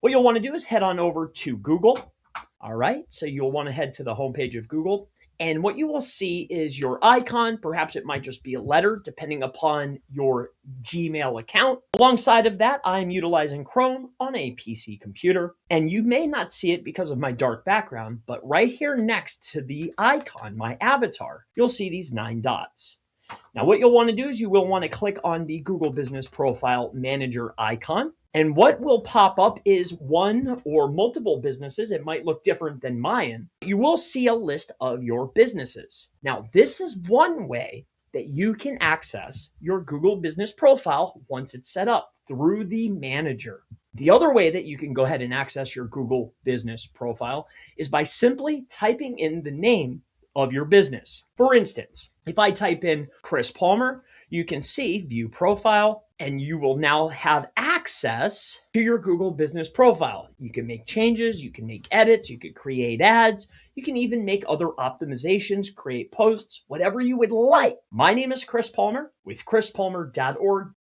What you'll want to do is head on over to Google. All right, so you'll want to head to the homepage of Google. And what you will see is your icon. Perhaps it might just be a letter, depending upon your Gmail account. Alongside of that, I'm utilizing Chrome on a PC computer. And you may not see it because of my dark background, but right here next to the icon, my avatar, you'll see these 9 dots. Now, what you'll want to do is you will want to click on the Google Business Profile Manager icon. And what will pop up is one or multiple businesses. It might look different than mine. You will see a list of your businesses. Now, this is one way that you can access your Google Business Profile once it's set up through the manager. The other way that you can go ahead and access your Google Business Profile is by simply typing in the name of your business. For instance, if I type in Chris Palmer, you can see View Profile, and you will now have access to your Google Business Profile. You can make changes, you can make edits, you can create ads, you can even make other optimizations, create posts, whatever you would like. My name is Chris Palmer with chrispalmer.org.